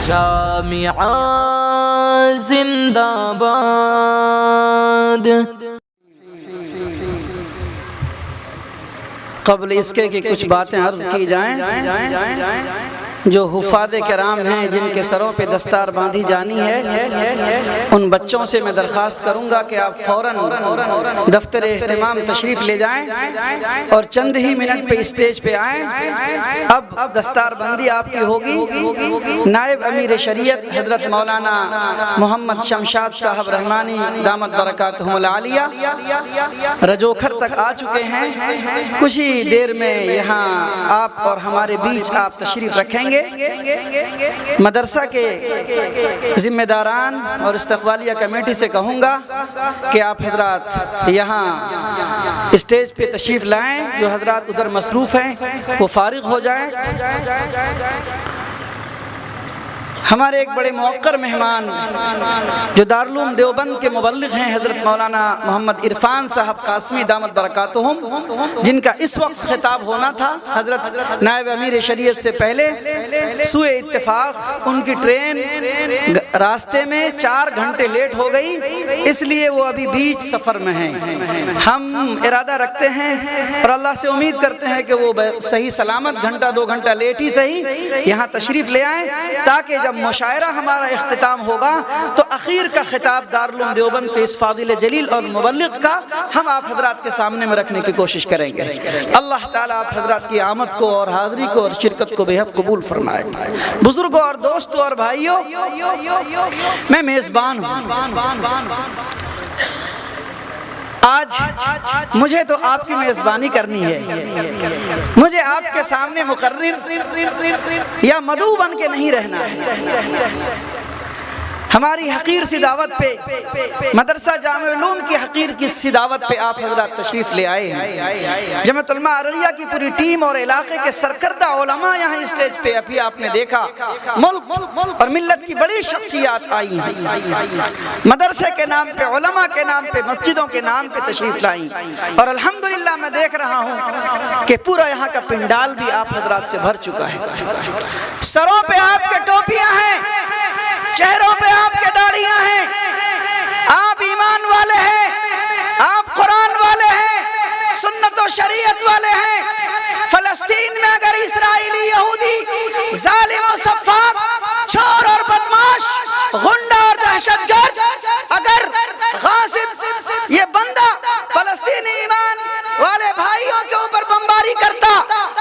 جامعہ زندہ باد۔ قبل اس کے کہ کچھ باتیں عرض کی جائیں، جو حفاظ کرام ہیں جن کے سروں پہ دستار باندھی جانی ہے، ان بچوں سے میں درخواست کروں گا کہ آپ فوراً دفتر اہتمام تشریف لے جائیں اور چند ہی منٹ پہ اسٹیج پہ آئیں۔ اب دستار بندی آپ کی ہوگی۔ نائب امیر شریعت حضرت مولانا محمد شمشاد صاحب رحمانی دامت برکاتہم العالیہ رجوکھر تک آ چکے ہیں۔ کچھ ہی دیر میں یہاں آپ اور ہمارے بیچ آپ تشریف رکھیں گے۔ مدرسہ کے ذمہ داران اور استقبالیہ کمیٹی سے کہوں گا کہ آپ حضرات یہاں اسٹیج پہ تشریف لائیں، جو حضرات ادھر مصروف ہیں وہ فارغ ہو جائیں۔ ہمارے ایک بڑے موقر مہمان جو دارالعلوم دیوبند کے مبلغ ہیں، حضرت مولانا محمد عرفان صاحب قاسمی دامت برکاتہم، جن کا اس وقت خطاب ہونا تھا حضرت نائب امیر شریعت سے پہلے، سوئے اتفاق ان کی ٹرین راستے میں 4 گھنٹے لیٹ ہو گئی، اس لیے وہ ابھی بیچ سفر میں ہیں۔ ہم ارادہ رکھتے ہیں اور اللہ سے امید کرتے ہیں کہ وہ صحیح سلامت گھنٹہ 2 گھنٹہ لیٹ ہی صحیح یہاں تشریف لے آئیں، تاکہ جب مشاعرہ ہمارا اختتام ہوگا تو اخیر کا خطاب دارالعلوم دیوبند کے اس فاضل جلیل اور مبلغ کا ہم آپ حضرات کے سامنے میں رکھنے کی کوشش کریں گے۔ اللہ تعالیٰ آپ حضرات کی آمد کو اور حاضری کو اور شرکت کو بے حد قبول فرمائے۔ بزرگوں اور دوستوں اور بھائیوں، میں میزبان ہوں۔ آج مجھے تو آپ کی میزبانی کرنی ہے، مجھے آپ کے سامنے مقرر یا مدعو بن کے نہیں رہنا ہے۔ ہماری حقیر سی دعوت پہ، مدرسہ جامع علوم کی حقیر کی سی دعوت پہ آپ حضرات تشریف لے آئے ہیں۔ جمعیت علماء ارریہ کی پوری ٹیم اور علاقے کے سرکردہ علماء یہاں اسٹیج پہ ابھی آپ نے دیکھا، ملک اور ملت کی بڑی شخصیات آئی ہیں، مدرسے کے نام پہ، علماء کے نام پہ، مسجدوں کے نام پہ تشریف لائیں، اور الحمدللہ میں دیکھ رہا ہوں کہ پورا یہاں کا پنڈال بھی آپ حضرات سے بھر چکا ہے۔ سروں پہ آپ کے ٹوپیاں ہیں، چہروں پہ آپ کے داڑھیاں ہیں، آپ ایمان والے ہیں، آپ قرآن والے ہیں، سنت و شریعت والے ہیں۔ فلسطین میں اگر اسرائیلی یہودی ظالم و سفاک، چور اور بدماش، غنڈہ اور دہشت گرد، اگر غاصب یہ بندہ فلسطینی ایمان والے بھائیوں کے اوپر بمباری کرتا،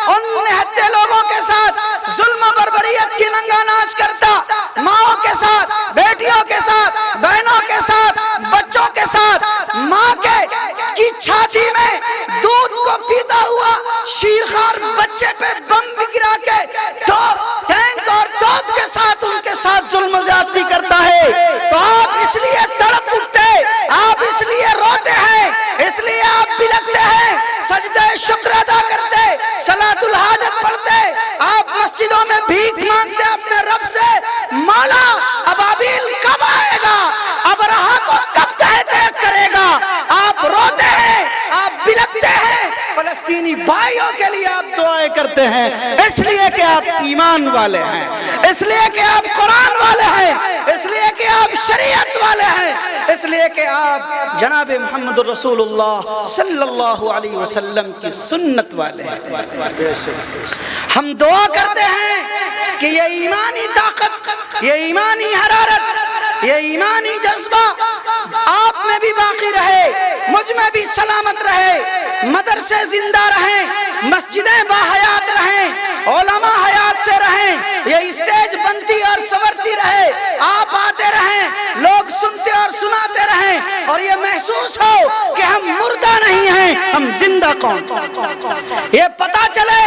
ان نہتے لوگوں کے ساتھ ظلم و بربریت کی ننگا ناچ کرتا، ماں کے ساتھ، بیٹیوں کے ساتھ، بہنوں کے ساتھ، بچوں کے ساتھ، ماں کی چھاتی میں دودھ کو پیتا ہوا شیرخوار بچے پہ بم گرا کے ٹینک اور توپ کے ساتھ ان کے ساتھ ظلم و زیادتی کرتا ہے، تو آپ اس لیے تڑپ اٹھتے، آپ اس لیے روتے ہیں، اس لیے آپ بلکتے ہیں، سجدہ شکر ادا کرتے، صلاۃ الحاجت پڑھتے، آپ مسجدوں میں بھیک مانگتے اپنے رب سے، مولا ابابیل کب آئے گا، ابرہا کو کب تہ تہ کرے گا، آپ روتے ہیں، آپ بلکتے ہیں، فلسطینی بھائیوں کے لیے آپ دعائیں کرتے ہیں، اس لیے کہ آپ ایمان والے ہیں، اس لیے کہ آپ قرآن والے ہیں، اس لیے کہ آپ شریعت والے ہیں، اس لیے کہ آپ جناب محمد رسول اللہ صلی اللہ علیہ وسلم کی سنت والے ہیں۔ ہم دعا کرتے ہیں کہ یہ ایمانی طاقت، یہ ایمانی حرارت، یہ ایمانی جذبہ آپ میں بھی باقی رہے، مجھ میں بھی سلامت رہے، مدرسے زندہ رہیں، مسجدیں باحیات رہیں، علماء حیات سے رہیں، یہ اسٹیج بنتی اور سورتی رہے، آپ آتے رہیں، لوگ سنتے اور سناتے رہیں، اور یہ محسوس ہو کہ ہم مردہ نہیں ہیں، ہم زندہ قوم، یہ پتہ چلے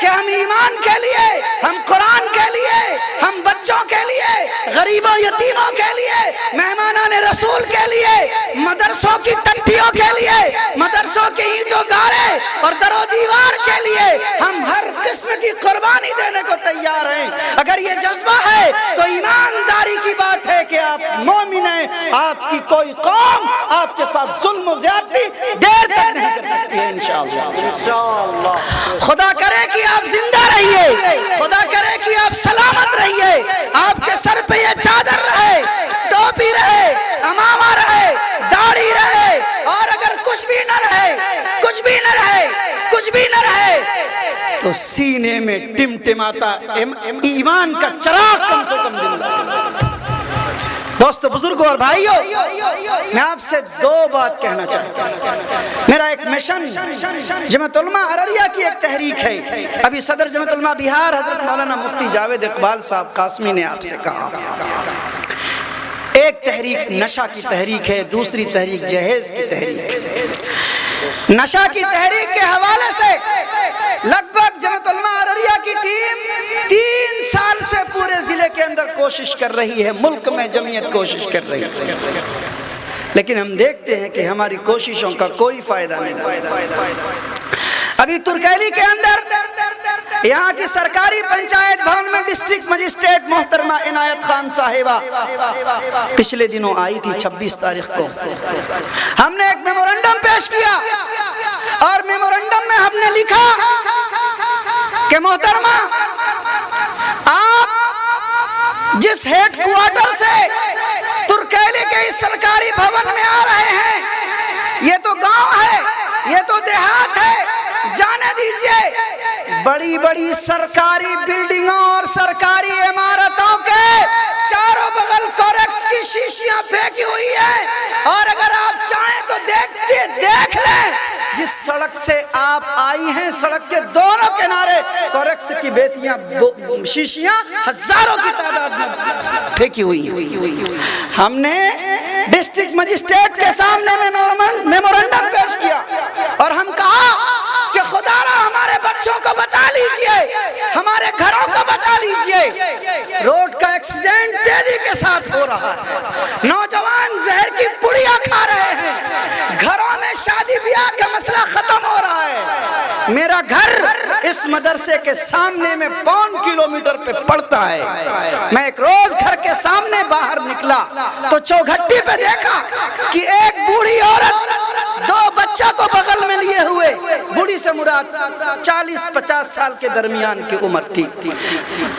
کہ ہم ایمان کے لیے، ہم قرآن کے لیے، ہم بچوں کے لیے، غریبوں یتیموں کے لیے، مہمانان رسول کے لیے، مدرسوں کی ٹٹیوں کے لیے، مدرسوں کی اینٹوں گارے اور در و دیوار کے لیے ہم ہر قسم کی قربانی دینے کو تیار ہیں۔ اگر یہ جذبہ ہے تو ایمانداری کی بات ہے کہ آپ مومن ہیں، آپ کی کوئی قوم آپ کے ساتھ ظلم و زیادتی دیر تک نہیں کر سکتی ہے انشاءاللہ۔ خدا کرے کہ آپ زندہ رہیے، خدا کرے کہ آپ سلامت رہیے، آپ کے تو سینے میں ٹمٹماتا ایمان کا چراغ کم سے کم زندہ ہے۔ دوستو، بزرگوں اور بھائیوں، میں آپ سے دو بات کہنا چاہتا ہوں۔ میرا ایک مشن جمعیت علماء ارریہ کی ایک تحریک ہے۔ ابھی صدر جمعیت علماء بہار حضرت مولانا مفتی جاوید اقبال صاحب قاسمی نے آپ سے کہا، ایک تحریک نشہ کی تحریک ہے، دوسری تحریک جہیز کی تحریک ہے۔ نشہ کی تحریک کے حوالے سے لگ بھگ جمعیت علماء ارریہ کی ٹیم 3 سال سے پورے ضلع کے اندر کوشش کر رہی ہے، ملک میں جمعیت کوشش کر رہی ہے، لیکن ہم دیکھتے ہیں کہ ہماری کوششوں کا کوئی فائدہ نہیں۔ ابھی ترکیلی کے اندر یہاں کی سرکاری پنچایت بھون میں ڈسٹرکٹ مجسٹریٹ محترمہ عنایت خان صاحبہ پچھلے دنوں آئی تھی 26 تاریخ کو۔ ہم نے ایک میمورنڈم پیش کیا اور میمورنڈم میں ہم نے لکھا کہ محترمہ، آپ جس ہیڈ کوارٹر سے ترکیلی کے اس سرکاری بھون میں آ رہے ہیں، یہ تو گاؤں ہے، یہ تو دیہات ہے، جانے دیجئے۔ بڑی بڑی سرکاری بلڈنگوں اور سرکاری عمارتوں کے چاروں بغل کوریکس کی شیشیاں پھینکی ہوئی ہیں، اور اگر آپ چاہیں تو دیکھ لیں، جس سڑک سے آپ آئی ہیں سڑک کے دونوں کنارے کوریکس کی بیتیاں شیشیاں ہزاروں کی تعداد میں پھینکی ہوئی ہیں۔ ہم نے ڈسٹرکٹ مجسٹریٹ کے سامنے میمورنڈم پیش کیا اور ہم کہا کہ خدا را ہمارے بچوں کو بچا لیجئے، ہمارے گھروں کو بچا لیجئے۔ روڈ کا ایکسیڈنٹ تیزی کے ساتھ ہو رہا ہے، نوجوان زہر کی پڑیاں کھا رہے ہیں، گھروں میں شادی بیاہ کا مسئلہ ختم ہو رہا ہے۔ میرا گھر اس مدرسے کے سامنے میں 1.25 کلومیٹر پہ پڑتا ہے۔ میں ایک روز گھر کے سامنے باہر نکلا تو چوگھٹی پہ دیکھا کہ ایک بوڑھی عورت 2 بچہ کو بغل میں لیے ہوئے، بوڑھی سے مراد 40-50 سال کے درمیان کی عمر تھی،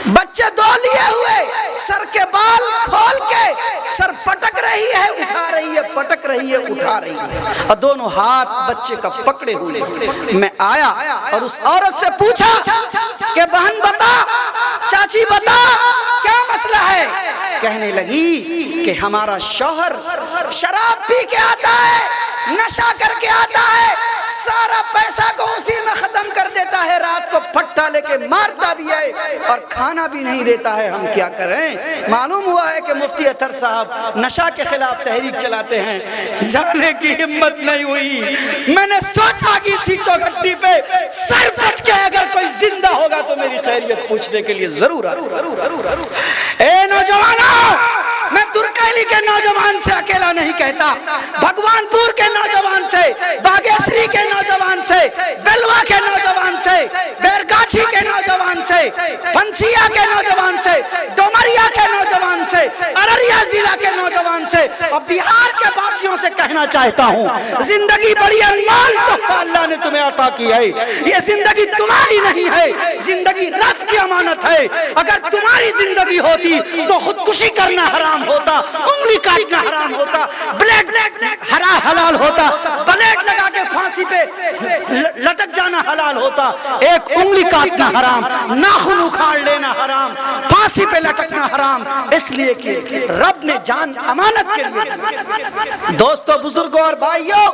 بچے 2 لیے ہوئے، سر کے بال کھول کے سر پٹک رہی ہے، اٹھا رہی ہے، پٹک رہی ہے، اٹھا رہی ہے، اور دونوں ہاتھ بچے کا پکڑے ہوئے۔ میں آیا اور اس عورت سے پوچھا کہ بہن بتا، چاچی بتا، کیا مسئلہ ہے؟ کہنے لگی کہ ہمارا شوہر شراب پی کے آتا ہے، نشہ کر کے آتا ہے، سارا پیسہ کو اسی میں ختم کر دیتا ہے، رات کو پھٹا لے کے مارتا بھی ہے اور کھانا بھی نہیں دیتا ہے، ہم کیا کریں؟ معلوم ہوا ہے کہ مفتی اطہر صاحب نشہ کے خلاف تحریک چلاتے ہیں، جانے کی ہمت نہیں ہوئی۔ میں نے سوچا کہ اسی چوگھٹی پہ سر پٹ کے اگر کوئی زندہ ہوگا تو میری خیریت پوچھنے کے لیے ضرور آئے۔ اے نوجوانوں، میں ترکیلی کے نوجوان سے اکیلا نہیں کہتا، بھگوان پور کے نوجوان سے، باگیسری کے نوجوان سے، بلوا کے نوجوان سے، بیرگاچھی کے نوجوان سے، پنسیا کے نوجوان سے، ڈومریا کے نوجوان سے، ارریہ ضلع کے نوجوان سے اور بہار کے باسیوں سے کہنا چاہتا ہوں، زندگی بڑی انمول تحفہ اللہ نے تمہیں عطا کی ہے، یہ زندگی تمہاری نہیں ہے، زندگی رب کی امانت ہے۔ اگر تمہاری زندگی ہوتی تو خودکشی کرنا حرام ہوتا، انگلی کاٹنا حرام ہوتا، بلیڈ حلال ہوتا، بلیڈ لگا کے پھانسی پہ لٹک جانا حلال ہوتا، ایک انگلی کاٹنا حرام، ناخن اکھاڑ لینا حرام، پھانسی پہ لٹکنا حرام، اس لیے کہ رب نے جان امانت کے لیے۔ دوستو، بزرگوں اور بھائیوں،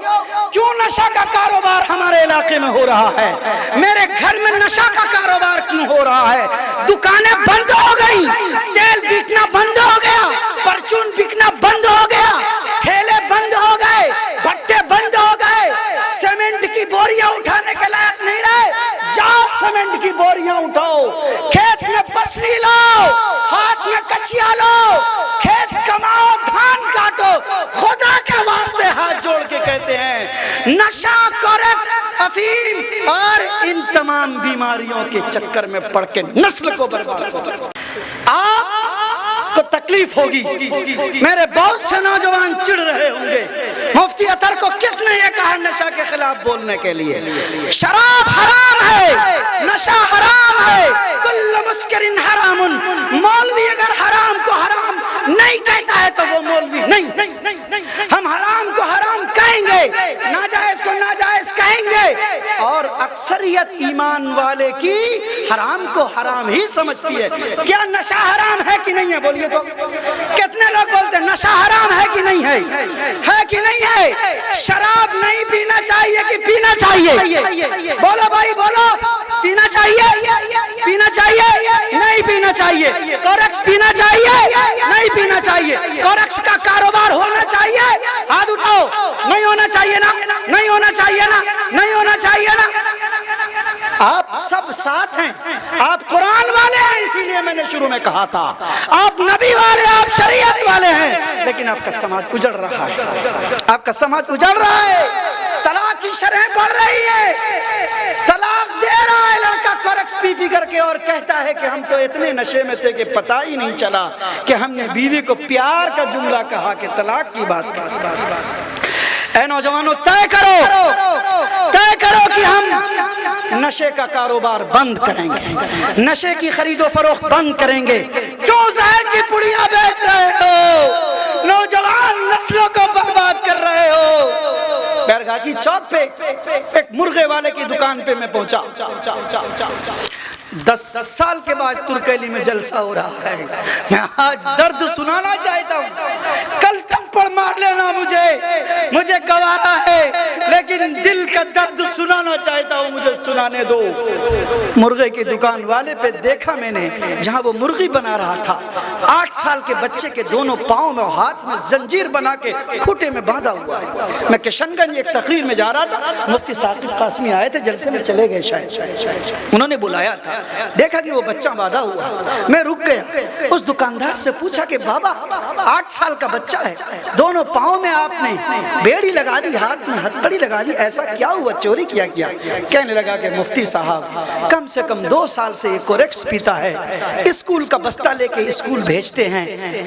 کیوں نشہ کا کاروبار ہمارے علاقے میں ہو رہا ہے؟ میرے گھر میں نشہ کا کاروبار کیوں ہو رہا ہے؟ دکانیں بند ہو گئی، تیل بکنا بند ہو گیا، پرچون بکنا بند ہو گیا، ٹھیلے بند ہو گئے، بھٹے بند ہو گئے، سیمنٹ کی بوریاں اٹھانے کے لائق نہیں رہے، جاؤ سیمنٹ کی بوریاں اٹھاؤ، کھیت میں پسلی لاؤ، ہاتھ میں کچیا لو، کھیت کماؤ، دھان کاٹو۔ خدا کے واسطے ہاتھ جوڑ کے کہتے ہیں، نشہ، کوریکس، افیم اور ان تمام بیماریوں کے چکر میں پڑ کے نسل کو برباد کرو۔ آپ کو تکلیف ہوگی، میرے بہت سے نوجوان چڑھ رہے ہوں گے، مفتی اطہر کو کس نے یہ کہا نشہ کے خلاف بولنے کے لیے؟ شراب حرام ہے، نشہ حرام ہے، کل مسکر حرام۔ مولوی اگر حرام کو حرام نہیں کہتا ہے تو وہ مولوی نہیں، ہم حرام کو حرام کہیں گے، ناجائز کو ناجائز کہیں گے، اور اکثریت ایمان والے کی حرام کو حرام ہی سمجھتی ہے۔ کیا نشہ حرام ہے کہ نہیں ہے؟ بولیے تو کتنے لوگ بولتے ہیں نشہ حرام ہے کہ نہیں ہے؟ ہے کہ نہیں ہے؟ شراب نہیں پینا چاہیے کہ پینا چاہیے؟ بولو بھائی بولو، پینا چاہیے؟ پینا چاہیے؟ نہیں پینا چاہیے۔ کورکس پینا چاہیے؟ نہیں پینا چاہیے۔ کورکس کا کاروبار ہونا چاہیے؟ ہاتھ اٹھاؤ۔ نہیں ہونا چاہیے نا؟ نہیں ہونا چاہیے نا؟ نہیں ہونا چاہیے نا؟ آپ سب ساتھ ہیں، آپ قرآن والے ہیں، اسی لیے میں نے شروع میں کہا تھا آپ نبی والے، آپ شریعت والے ہیں، لیکن آپ کا سماج اجڑ رہا ہے، آپ کا سماج اجڑ رہا ہے۔ طلاق کی شرح بڑھ رہی ہے، طلاق دے رہا ہے لڑکا کورکس پی پی کر کے اور کہتا ہے کہ ہم تو اتنے نشے میں تھے کہ پتہ ہی نہیں چلا کہ ہم نے بیوی کو پیار کا جملہ کہا کہ طلاق کی بات کہا۔ اے نوجوانوں، طے کرو کہ ہم نشے کا کاروبار بند کریں گے، نشے کی خرید و فروخت بند کریں گے۔ کیوں زہر کی پڑیاں بیچ رہے ہو؟ نوجوان نسلوں کو برباد کر رہے ہو۔ بیرگاچی چوک پہ ایک مرغے والے کی دکان پہ میں پہنچا، 10 سال کے بعد ترکیلی میں جلسہ ہو رہا ہے۔ میں آج درد سنانا چاہتا ہوں، کل تھپڑ مار لینا مجھے گوارا ہے، لیکن دل کا درد سنانا چاہتا ہوں، مجھے سنانے دو۔ مرغے کی دکان والے پہ دیکھا میں نے، جہاں وہ مرغی بنا رہا تھا، 8 سال کے بچے کے دونوں پاؤں میں ہاتھ میں زنجیر بنا کے کھوٹے میں باندھا ہوا ہے۔ میں کشن گنج ایک تقریر میں جا رہا تھا، مفتی ثاقب قاسمی آئے تھے، جلسے میں چلے گئے شاید، انہوں نے بلایا تھا، دیکھا کہ وہ بچہ باندھا ہوا، میں رک گیا، اس دکاندار سے پوچھا کہ بابا 8 سال کا بچہ ہے، دونوں پاؤں میں آپ نے بیڑی لگا دی، ہاتھ میں ہتھکڑی لگا دی، ایسا کیا ہوا؟ چوری کیا؟ کہنے لگا کہ مفتی صاحب کم سے کم 2 سال سے یہ کورکس پیتا ہے، اسکول کا بستہ لے کے اسکول بھیجتے ہیں،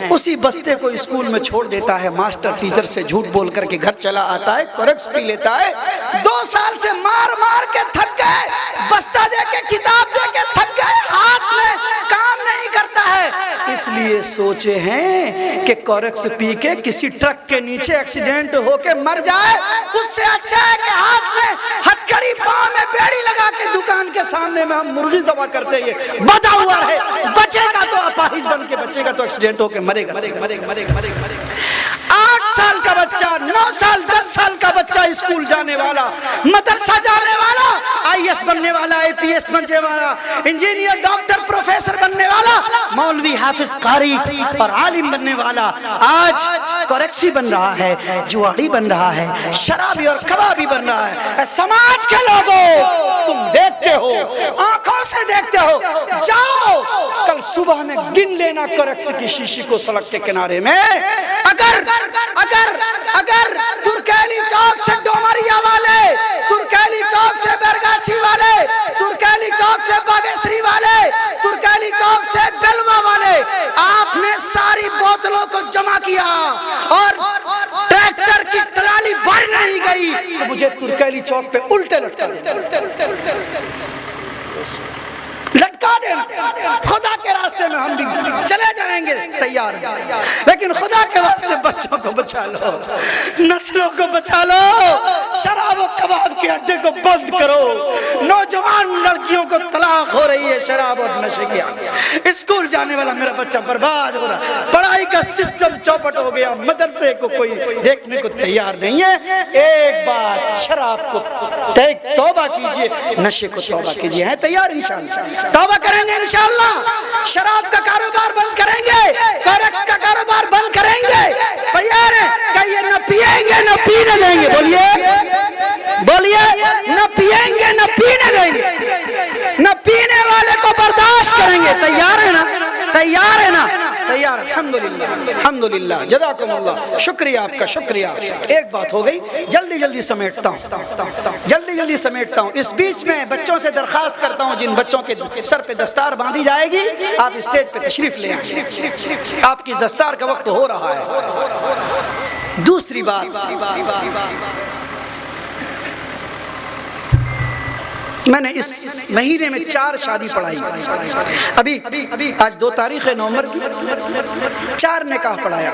اسی بستے کو اسکول میں چھوڑ دیتا ہے، ماسٹر ٹیچر سے جھوٹ بول کر کے گھر چلا آتا ہے، کورکس پی لیتا ہے، 2 سال سے مار کے تھک گئے، بستہ دے کے کتاب دے کے تھک گئے، ہاتھ میں کام نہیں کرتا ہے، اس لیے سوچے ہیں کہ کورکس پی کے کسی ٹرک کے نیچے ایکسیڈنٹ ہو کے مر جائے، اس سے اچھا ہے کہ ہاتھ میں ہتھکڑی پاؤں میں بیڑی لگا کے دکان کے سامنے میں ہم مرغی ذبح کرتے ہیں، بدا ہوا ہے، بچے کا تو اپاہج بن کے بچے کا تو ایکسیڈنٹ ہو کے مرے گا۔ 8 سال کا بچہ، 9 سال 10 سال کا بچہ اسکول جانے والا، مدرسہ جانے والا، IAS بننے والا، APS بننے والا، انجینئر ڈاکٹر پروفیسر بننے والا، مولوی حافظ قاری اور عالم بننے والا آج کورکسی بن رہا ہے، جواڑی بن رہا ہے، شرابی اور کبابی بن رہا ہے۔ سماج کے لوگوں تم دیکھتے ہو، آنکھوں سے دیکھتے ہو، جاؤ کل صبح میں گن لینا کورکس کی شیشی کو سڑک کے کنارے میں، اگر ترکیلی چوک سے ڈومریا والے، ترکیلی چوک سے بیرگاچی والے، ترکیلی چوک سے باگیسری والے، ترکیلی چوک سے بلوا والے، آپ نے ساری بوتلوں کو جمع کیا اور ٹریکٹر کی ٹرالی بھر نہیں گئی تو مجھے ترکیلی چوک پہ الٹے لٹکا دینا، خدا کے راستے میں ہم بھی چلے جائیں گے، تیار ہیں، لیکن خدا کے واسطے بچوں کو بچا لو، نسلوں کو بچا لو، شراب و کباب کے اڈے کو بند کرو، نوجوان لڑکیوں کو طلاق ہو رہی ہے شراب اور نشے کی، اسکول جانے والا میرا بچہ برباد ہو رہا، پڑھائی کا سسٹم چوپٹ ہو گیا، مدرسے کو کوئی دیکھنے کو تیار نہیں ہے۔ ایک بات، شراب کو توبہ کیجئے، نشے کو توبہ کیجئے، ہیں تیار؟ انشاءاللہ توبہ کریں گے انشاءاللہ، شراب کا کاروبار بند کریں گے، کورکس کا کاروبار بند کریں گے، تیار ہیں؟ کہیے نہ پیئیں گے نہ پینے دیں گے، بولیے نہ پیئیں گے نہ پینے دیں گے، نہ پینے والے کو برداشت کریں گے، تیار ہے نا؟ تیار ہے نا؟ تیار، الحمدللہ الحمدللہ، جزاکم اللہ، شکریہ آپ کا، شکریہ۔ ایک بات ہو گئی، جلدی سمیٹتا ہوں، اس بیچ میں بچوں سے درخواست کرتا ہوں، جن بچوں کے سر پہ دستار باندھی جائے گی آپ اسٹیج پہ تشریف لے آئیں، آپ کی دستار کا وقت ہو رہا ہے۔ دوسری بات، میں نے اس مہینے میں 4 شادی پڑھائی، ابھی آج 2 تاریخ نومبر کی، 4 نکاح پڑھایا۔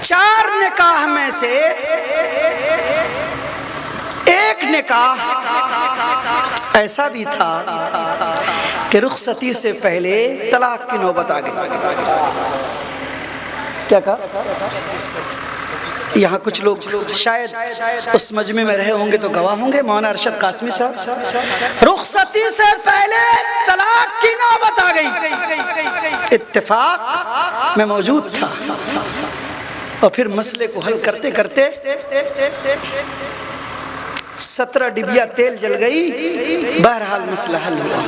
4 نکاح میں سے ایک نکاح ایسا بھی تھا کہ رخصتی سے پہلے طلاق کی نوبت آ گئی. کیا کہا؟ یہاں کچھ لوگ شاید اس مجمع میں رہے ہوں گے تو گواہ ہوں گے. مولانا ارشد قاسمی صاحب، رخصتی سے پہلے طلاق کی نوبت آ گئی. اتفاق میں موجود تھا اور پھر مسئلے کو حل کرتے کرتے 17 ڈبیا تیل جل گئی. بہرحال مسئلہ حل ہوا.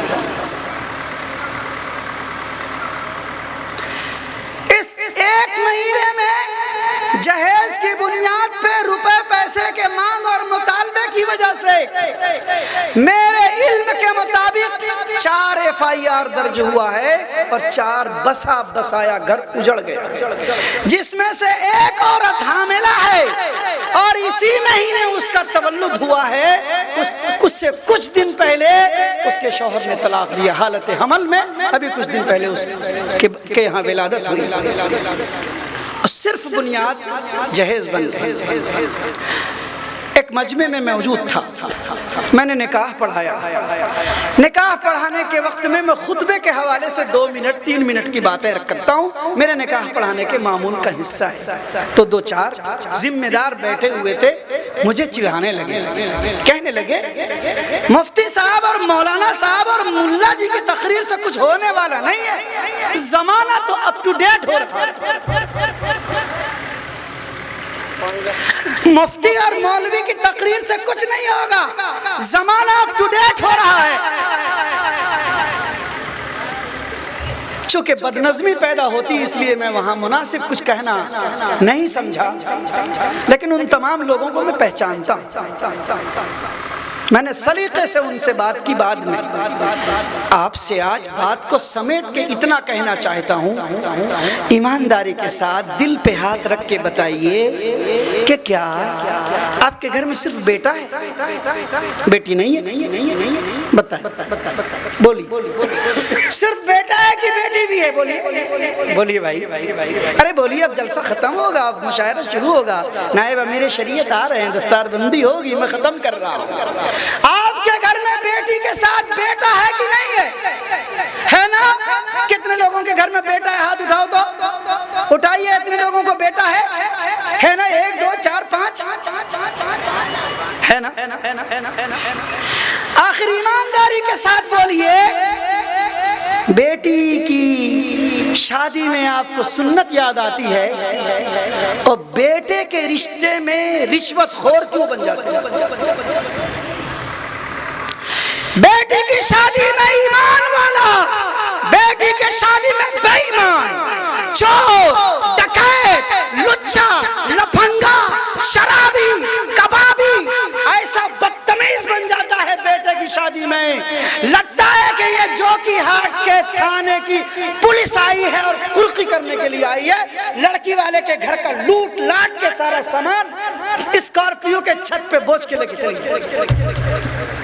اس 1 مہینے میں جہیز کی بنیاد پہ روپے پیسے کے مانگ اور مطالبے کی وجہ سے میرے علم کے مطابق 4 FIR درج ہوا ہے اور 4 بسا بسایا گھر اجڑ گیا، جس میں سے ایک عورت حاملہ ہے اور اسی مہینے اس کا تولد ہوا ہے. اس سے کچھ دن پہلے اس کے شوہر نے طلاق دیا حالت حمل میں. ابھی کچھ دن پہلے اس کے یہاں ولادت ہوئی. صرف بنیاد جہیز بن گئے. ایک مجمع میں موجود تھا، میں نے نکاح پڑھایا. نکاح پڑھانے کے وقت میں خطبے کے حوالے سے 2 منٹ 3 منٹ کی باتیں کرتا ہوں. میرے نکاح پڑھانے کے معمول کا حصہ ہے. تو 2-4 ذمہ دار بیٹھے ہوئے تھے، مجھے چڑھانے لگے، کہنے لگے مفتی صاحب اور مولانا صاحب اور ملا جی کی تقریر سے کچھ ہونے والا نہیں ہے، زمانہ تو اپ ٹو ڈیٹ ہو رہا ہے. مفتی اور مولوی کی تقریر سے کچھ نہیں ہوگا، زمانہ اپ ٹو ڈیٹ ہو رہا ہے. چونکہ بدنظمی پیدا ہوتی اس لیے میں وہاں مناسب کچھ کہنا نہیں سمجھا، لیکن ان تمام لوگوں کو میں پہچانتا ہوں. میں نے سلیقے سے ان سے بات کی. بعد میں آپ سے آج بات کو سمیٹ کے اتنا کہنا چاہتا ہوں، ایمانداری کے ساتھ دل پہ ہاتھ رکھ کے بتائیے کہ کیا آپ کے گھر میں صرف بیٹا ہے، بیٹی نہیں ہے؟ بتائیں، بولی. صرف بیٹا ہے کہ بیٹی بھی ہے؟ بولیے بولیے بھائی. ارے بولیے، اب جلسہ ختم ہوگا، اب مشاعرہ شروع ہوگا، نائب امیر شریعت آ رہے ہیں، دستار بندی ہوگی، میں ختم کر رہا ہوں. آپ کے گھر میں بیٹی کے ساتھ بیٹا ہے کہ نہیں ہے نا؟ کتنے لوگوں کے گھر میں بیٹا ہے؟ ہاتھ اٹھاؤ تو اٹھائیے. اتنے لوگوں کو بیٹا ہے نا؟ 1 2 4 5 ہے نا؟ آخر ایمانداری کے ساتھ بولیے، بیٹی کی شادی میں آپ کو سنت یاد آتی ہے اور بیٹے کے رشتے میں رشوت خور کیوں بن جاتے ہیں؟ بیٹی کی شادی میں ایمان والا، بیٹی کے شادی میں بے ایمان، چور، ڈکیت، لچا، لفنگا، شرابی، کبابی ایسا بدتمیز بن جاتا ہے بیٹے کی شادی میں. لگتا ہے کہ یہ جوکی ہاٹ کے تھانے کی پولیس آئی ہے اور قرقی کرنے کے لیے آئی ہے. لڑکی والے کے گھر کا لوٹ لاٹ کے سارا سامان اسکارپیو کے چھت پہ بوجھ کے لے کے چلی جائے.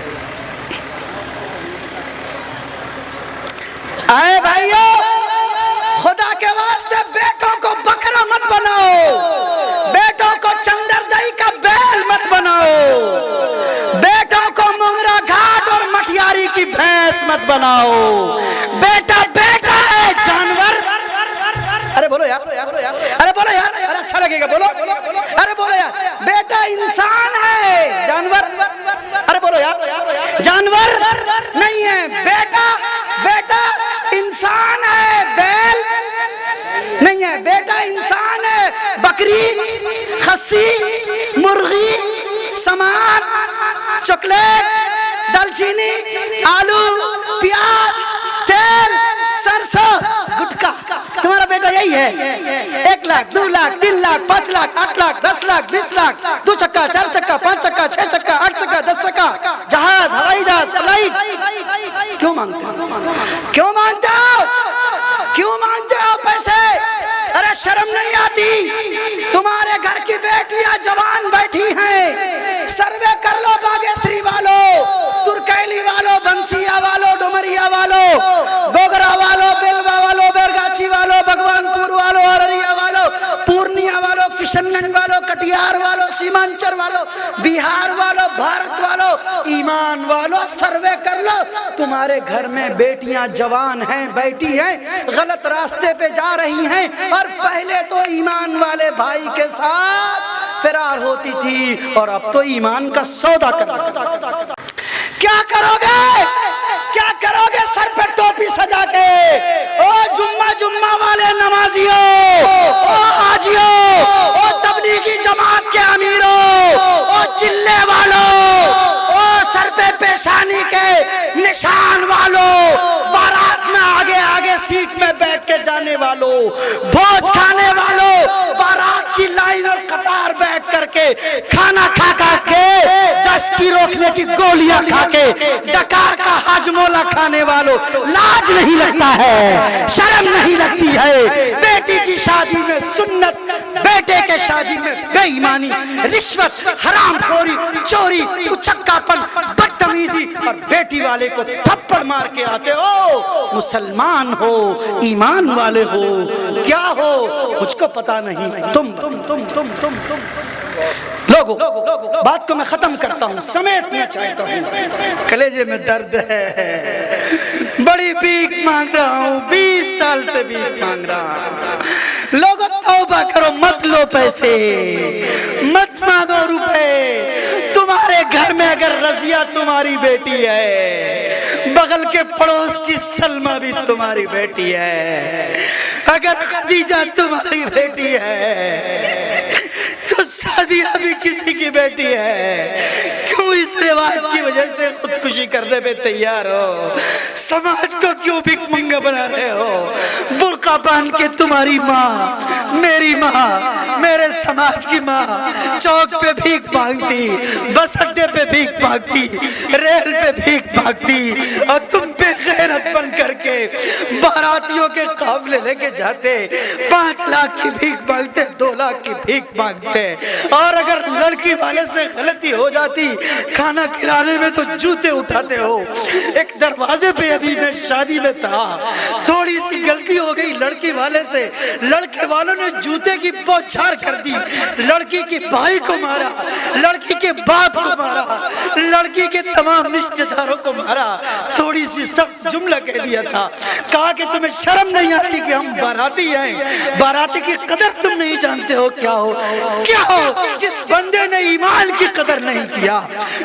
آئے بھائیو، خدا کے واسطے بیٹوں کو بکرا مت بناؤ، بیٹوں کو چندردئی کا بیل مت بناؤ، بیٹوں کو منگرا گھاٹ اور مٹیاری کی بھینس مت بناؤ. بیٹا بیٹا ہے، جانور. ارے بولو یار، ارے بولو یار، ارے اچھا لگے گا، بولو. ارے بولو یار، بیٹا انسان ہے، جانور. ارے بولو یار، جانور نہیں ہے. بیٹا انسان ہے، بیل نہیں ہے. بیٹا انسان ہے، بکری، خسی، مرغی، سامان، چاکلیٹ، دال چینی، آلو، پیاز، تیل، سرسوں، گٹکا. تمہارا بیٹا یہی ہے. 1 لاکھ 2 لاکھ 3 لاکھ 5 لاکھ 8 لاکھ 10 لاکھ 20 لاکھ 2 چکا 4 چکا 5 چکا 6 چکا 8 چکا 10 چکا، جہاز، ہوائی جہاز، فلائٹ. کیوں مانگتے ہو؟ کیوں مانگتے ہو؟ کیوں مانگتے ہو پیسے؟ ارے شرم نہیں آتی؟ تمہارے گھر کی بیٹیاں جوان بیٹھی ہیں، سروے کر لو باگیسری والوں، ترکیلی والوں، بنسیا والوں، ڈومریا والوں، گوگرا والوں، بیلوا والوں، بیرگاچی والوں، بھگوان پور والوں، ارریا والوں، پورنیا والوں، کشن گنج والوں، کٹیہار والوں، سیمانچل والوں، بہار والوں، بھارت والوں، ایمان والوں، سروے کر لو، تمہارے گھر میں بیٹیاں جوان ہیں، بیٹی ہیں، غلط راستے پہ جا رہی ہیں، اور پہلے تو ایمان والے بھائی کے ساتھ فرار ہوتی تھی اور اب تو ایمان کا سودا کر رہا۔ کیا کرو گے؟ کیا کرو گے سر پہ ٹوپی سجا کے؟ او جمعہ والے نمازیوں، او حاجیوں، او تبلیغی جماعت کے امیروں، او چلے والوں، او سر پہ پیشانی کے نشان والوں، بارات میں آگے آگے سیٹ میں بیٹھ کے جانے والوں، بھوج کھانے والوں، بارات کی لائن اور قطار بیٹھ کر کے کھانا کھا کے دس کی روکنے کی گولیاں کھا کے ڈکار کا ہاجمولا کھانے والوں، لاج نہیں لگتا ہے، شرم نہیں لگتی ہے؟ بیٹی کی شادی میں سنت، بیٹے کے شادی میں بے ایمانی، رشوت، حرام خوری، چوری، اچکا پن، بدتمیزی، اور بیٹی والے کو تھپڑ مار کے آتے ہو۔ مسلمان ہو، ایمان والے ہو، کیا ہو مجھ کو پتا نہیں، تم لوگوں بات کو میں ختم کرتا ہوں، سمیٹنا چاہتا ہوں، کلیجے میں درد ہے، بڑی بھیک مانگ رہا ہوں، 20 سال سے بھیک مانگ رہا ہوں۔ لوگوں توبہ کرو، مت لو پیسے، مت مانگو روپے۔ تمہارے گھر میں اگر رضیہ تمہاری بیٹی ہے، بغل کے پڑوس کی سلمہ بھی تمہاری بیٹی ہے، اگر خدیجہ تمہاری بیٹی ہے تو سعدیہ بھی کسی کی بیٹی ہے، کیوں اس رواج کی وجہ سے خودکشی کرنے پہ تیار ہو؟ سماج کو کیوں بھیک منگا بنا رہے ہو؟ برقع پہن کے تمہاری ماں، میری ماں، میرے سماج کی ماں چوک پہ بھیک مانگتی، بس اڈے پہ بھیک مانگتی، ریل پہ بھیک مانگتی، اور تم پہ غیرت بن کر کے باراتیوں کے قافلے لے کے جاتے، 5 لاکھ کی بھیک مانگتے، 2 لاکھ کی بھیک مانگتے، اور اگر لڑکی والے سے غلطی ہو جاتی کھانا کھلانے میں تو جوتے اٹھاتے ہو۔ ایک دروازے پہ ابھی میں شادی میں تھا، تھوڑی سی غلطی ہو گئی لڑکی والے سے، لڑکے والوں نے جوتے کی بوچھار کر دی، لڑکی کے بھائی کو مارا، لڑکی کے باپ کو مارا، لڑکی کے تمام رشتہ داروں کو مارا، تھوڑی سی سخت جملہ کہہ دیا تھا، کہا کہ تمہیں شرم نہیں آتی کہ ہم باراتی ہیں؟ باراتی کی قدر تم نہیں جانتے ہو کیا ہو؟ کیا ہو؟ جس بندے نے ایمان کی قدر نہیں کیا،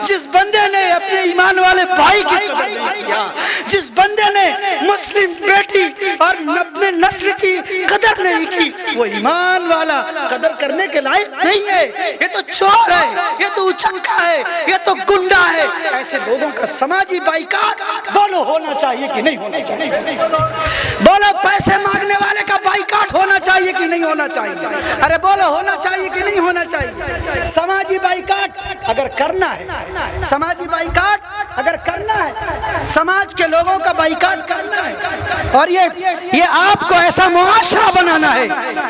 جس بندے نے اپنے ایمان والے بھائی کی قدر نہیں کیا، جس بندے نے مسلم بیٹی اور اپنے نسل کی قدر نہیں کی، وہ ایمان والا قدر کرنے کے لائق نہیں ہے۔ یہ تو چور ہے، یہ تو اچکا ہے، یہ تو گنڈا ہے۔ ایسے لوگوں کا سماجی بائیکاٹ بولو ہونا چاہیے کہ نہیں ہونا چاہیے؟ بولو پیسے مانگنے والے کا بائیکاٹ ہونا چاہیے کہ نہیں ہونا چاہیے؟ ارے بولو ہونا چاہیے کہ نہیں ہونا چاہیے؟ سماجی بائیکاٹ اگر کرنا ہے، سماجی بائیکاٹ اگر کرنا ہے، سماج کے لوگوں کا بائیکاٹ کرنا ہے، اور یہ آپ کو ایسا معاشرہ بنانا ہے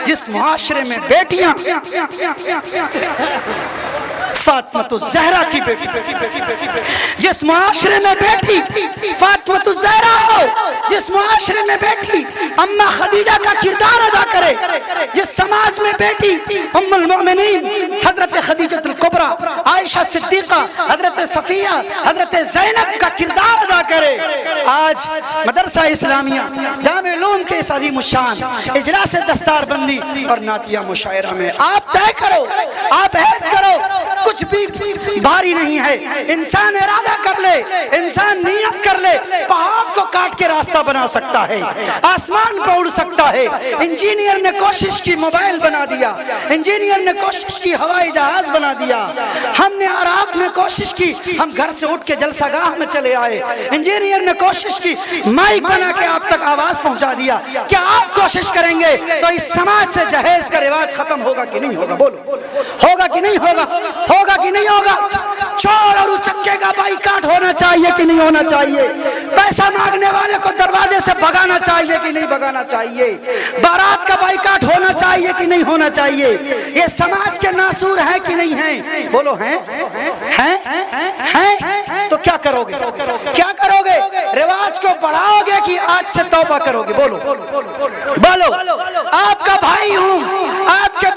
جس معاشرے میں بیٹیاں فاطمۃ الزہرا کی بیٹی، جس معاشرے میں بیٹی فاطمۃ الزہرا ہو، جس معاشرے میں بیٹی اماں خدیجہ کا کردار ادا کرے، جس سماج میں بیٹی ام المؤمنین حضرت خدیجہ الکبریٰ، عائشہ صدیقہ، حضرت صفیہ، حضرت زینب کا کردار ادا کرے۔ آج مدرسہ اسلامیہ جامع علوم کے اس عظیم الشان اجلاس دستار بندی اور نعتیہ مشاعرہ میں آپ طے کرو، آپ عہد کرو، کچھ بھی بھاری نہیں ہے، انسان ارادہ کر لے، انسان نیت کر لے، پہاڑ کو کاٹ کے راستہ بنا سکتا ہے، آسمان پہ اڑ سکتا ہے۔ انجینئر نے کوشش کی موبائل بنا دیا، انجینئر نے کوشش کی ہوائی جہاز بنا دیا، ہم نے اور آپ نے کوشش کی ہم گھر سے اٹھ کے جلسہ گاہ میں چلے آئے، انجینئر نے کوشش کی مائک بنا کے آپ تک آواز پہنچا دیا۔ کیا آپ کوشش کریں گے تو اس سماج سے جہیز کا رواج ختم ہوگا کہ نہیں ہوگا؟ بولو ہوگا کہ نہیں ہوگا؟ ہوگا کہ نہیں ہوگا؟ چور اور اچکے کا بائیکاٹ ہونا چاہیے کہ نہیں ہونا چاہیے؟ پیسہ مانگنے والے کو دروازے سے بھگانا چاہیے کہ نہیں بھگانا چاہیے؟ بارات کا بائیکاٹ ہونا چاہیے کہ نہیں ہونا چاہیے؟ یہ سماج کے ناصور ہے کہ نہیں ہے؟ بولو ہیں؟ تو کیا کرو گے؟ کیا کرو گے؟ رواج کو بڑھاؤ گے کہ آج سے توبہ کرو گے؟ بولو بولو، آپ کا بھائی ہوں، آپ کے